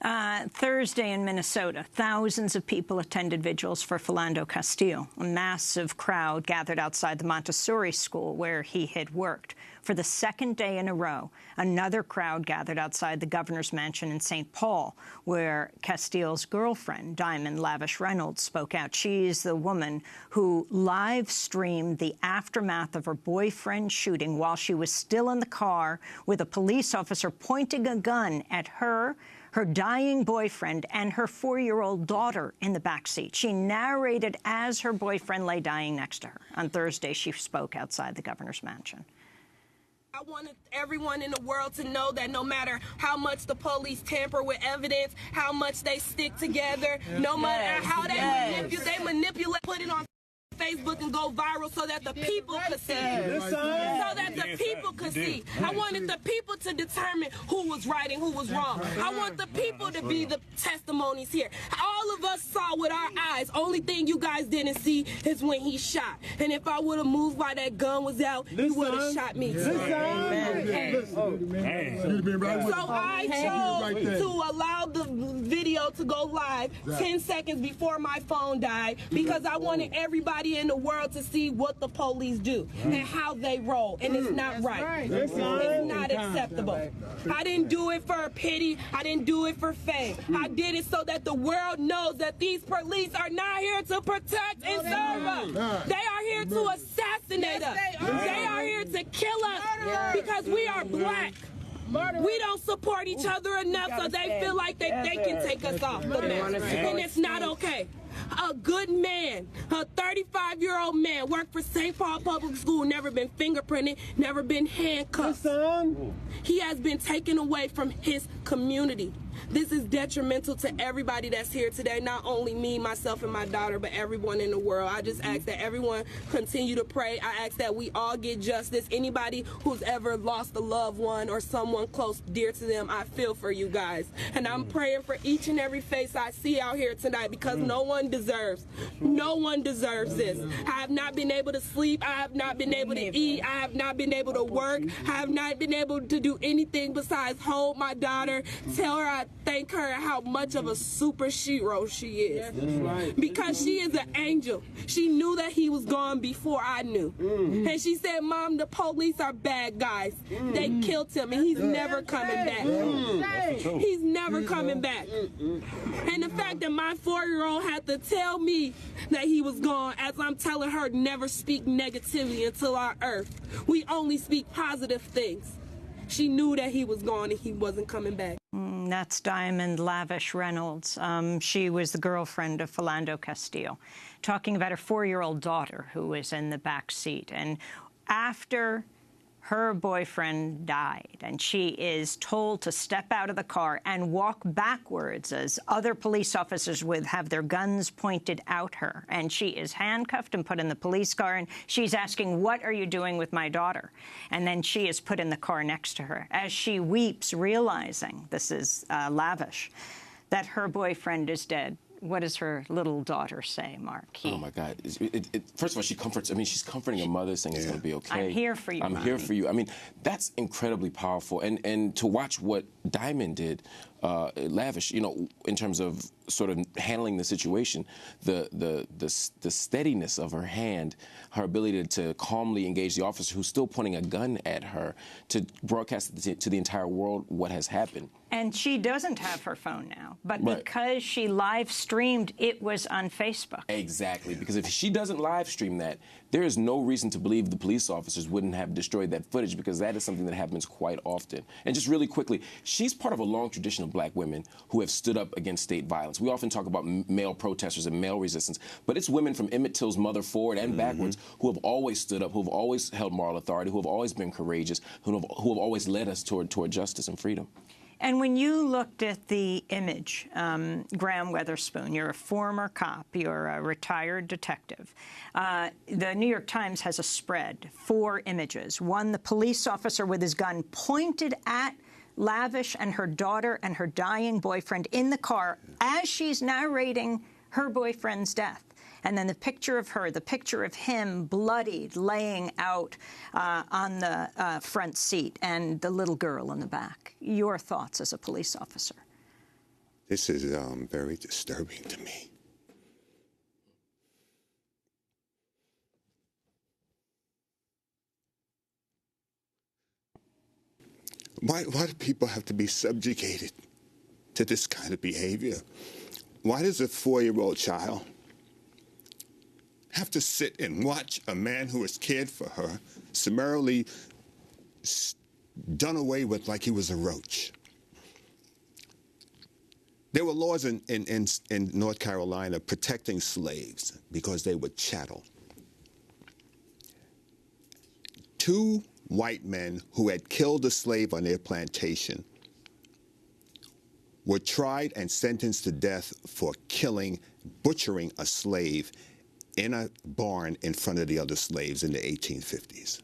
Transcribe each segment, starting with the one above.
Thursday in Minnesota, thousands of people attended vigils for Philando Castile. A massive crowd gathered outside the Montessori school where he had worked. For the second day in a row, another crowd gathered outside the governor's mansion in St. Paul, where Castile's girlfriend, Diamond Lavish Reynolds, spoke out. She's the woman who live-streamed the aftermath of her boyfriend's shooting while she was still in the car with a police officer pointing a gun at her dying boyfriend, and her 4-year-old daughter in the backseat. She narrated as her boyfriend lay dying next to her. On Thursday, she spoke outside the governor's mansion. I wanted everyone in the world to know that no matter how much the police tamper with evidence, how much they stick together, no matter how they manipulate, put it on Facebook and go viral so that the people could see. So that the people could see. I wanted the people to determine who was right and who was wrong. I want the people to be the testimonies here. All of us saw with our eyes. Only thing you guys didn't see is when he shot. And if I would have moved while that gun was out, you would have shot me too. So I chose to allow the video to go live 10 seconds before my phone died because I wanted everybody in the world to see what the police do and how they roll, and it's not right. It's not acceptable. I didn't do it for pity. I didn't do it for fame. I did it so that the world knows that these police are not here to protect and serve us. They are here to assassinate us. They are here to kill us because we are black. We don't support each other enough, so they feel like they can take us off the map. And it's not okay. A good man, a 35-year-old man, worked for St. Paul Public School, never been fingerprinted, never been handcuffed. He has been taken away from his community. This is detrimental to everybody that's here today, not only me, myself, and my daughter, but everyone in the world. I just ask that everyone continue to pray. I ask that we all get justice. Anybody who's ever lost a loved one or someone close, dear to them, I feel for you guys. And I'm praying for each and every face I see out here tonight because no one deserves this. I have not been able to sleep. I have not been able to eat. I have not been able to work. I have not been able to do anything besides hold my daughter, tell her I thank her how much of a super hero she is. Because she is an angel. She knew that he was gone before I knew. And she said, Mom, the police are bad guys. They killed him and he's never coming back. He's never coming back. And the fact that my 4-year-old had to tell me that he was gone as I'm telling her never speak negativity until our earth. We only speak positive things. She knew that he was gone and he wasn't coming back. That's Diamond Lavish Reynolds. She was the girlfriend of Philando Castile, talking about her 4-year-old daughter who was in the back seat. And after her boyfriend died, and she is told to step out of the car and walk backwards as other police officers would have their guns pointed at her. And she is handcuffed and put in the police car, and she's asking, what are you doing with my daughter? And then she is put in the car next to her as she weeps, realizing, this is Lavish, that her boyfriend is dead. What does her little daughter say, Mark? Oh, my God. First of all, she comforts. I mean, she's comforting her mother, saying it's going to be okay. I'm here for you, I'm here for you. I mean, that's incredibly powerful. And to watch what Diamond did, Lavish, you know, in terms of sort of handling the situation, the steadiness of her hand, her ability to calmly engage the officer who's still pointing a gun at her, to broadcast to the entire world what has happened. And she doesn't have her phone now, but because she live streamed, it was on Facebook. Exactly, because if she doesn't live stream that, there is no reason to believe the police officers wouldn't have destroyed that footage, because that is something that happens quite often. And just really quickly, she's part of a long tradition of black women who have stood up against state violence. We often talk about male protesters and male resistance, but it's women from Emmett Till's mother forward and backwards who have always stood up, who have always held moral authority, who have always been courageous, who have always led us toward justice and freedom. And when you looked at the image, Graham Witherspoon, you're a former cop, you're a retired detective. The New York Times has a spread, 4 images. One, the police officer with his gun pointed at Lavish and her daughter and her dying boyfriend in the car as she's narrating her boyfriend's death. And then the picture of her, the picture of him bloodied, laying out on the front seat, and the little girl in the back. Your thoughts as a police officer? This is very disturbing to me. Why do people have to be subjugated to this kind of behavior? Why does a 4-year-old child have to sit and watch a man who has cared for her summarily done away with like he was a roach? There were laws in North Carolina protecting slaves because they were chattel. 2 white men who had killed a slave on their plantation were tried and sentenced to death for butchering a slave in a barn in front of the other slaves in the 1850s.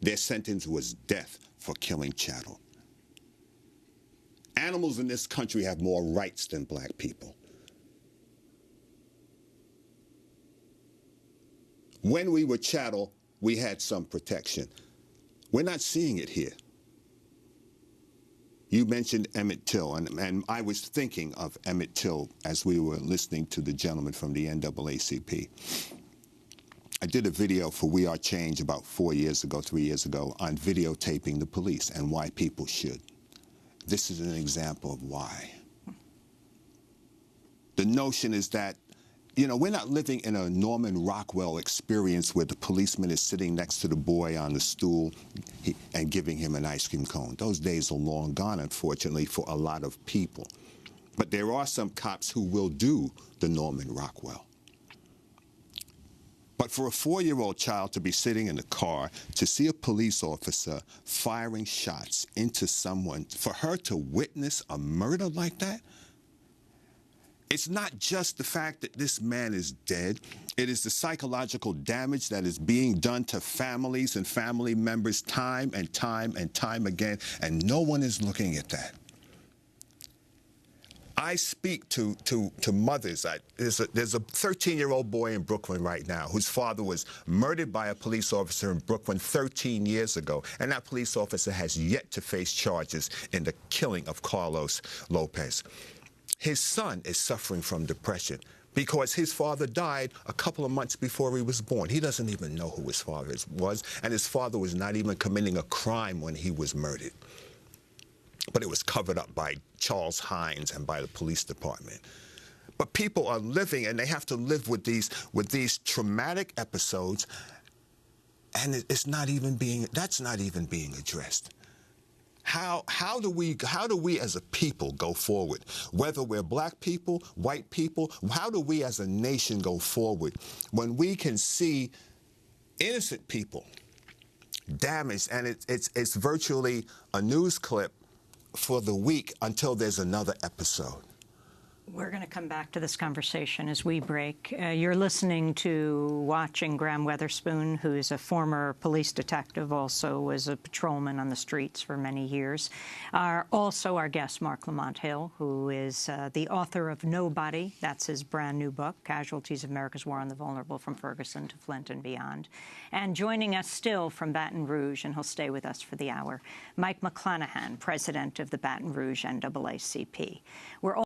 Their sentence was death for killing chattel. Animals in this country have more rights than black people. When we were chattel, we had some protection. We're not seeing it here. You mentioned Emmett Till, and I was thinking of Emmett Till as we were listening to the gentleman from the NAACP. I did a video for We Are Change about 3 years ago, on videotaping the police and why people should. This is an example of why. The notion is that, you know, we're not living in a Norman Rockwell experience where the policeman is sitting next to the boy on the stool and giving him an ice cream cone. Those days are long gone, unfortunately, for a lot of people. But there are some cops who will do the Norman Rockwell. But for a 4-year-old child to be sitting in the car, to see a police officer firing shots into someone, for her to witness a murder like that, it's not just the fact that this man is dead. It is the psychological damage that is being done to families and family members time and time and time again, and no one is looking at that. I speak to mothers. There's a 13-year-old boy in Brooklyn right now whose father was murdered by a police officer in Brooklyn 13 years ago, and that police officer has yet to face charges in the killing of Carlos Lopez. His son is suffering from depression because his father died a couple of months before he was born. He doesn't even know who his father was, and his father was not even committing a crime when he was murdered. But it was covered up by Charles Hines and by the police department. But people are living, and they have to live with these traumatic episodes, and that's not even being addressed. How do we as a people go forward? Whether we're black people, white people, how do we as a nation go forward when we can see innocent people damaged, and it's virtually a news clip for the week until there's another episode? We're going to come back to this conversation as we break. You're listening to Watching Graham Witherspoon, who is a former police detective, also was a patrolman on the streets for many years. Also our guest, Mark Lamont Hill, who is the author of Nobody. That's his brand new book, Casualties of America's War on the Vulnerable from Ferguson to Flint and Beyond. And joining us still from Baton Rouge, and he'll stay with us for the hour, Mike McClanahan, president of the Baton Rouge NAACP. We're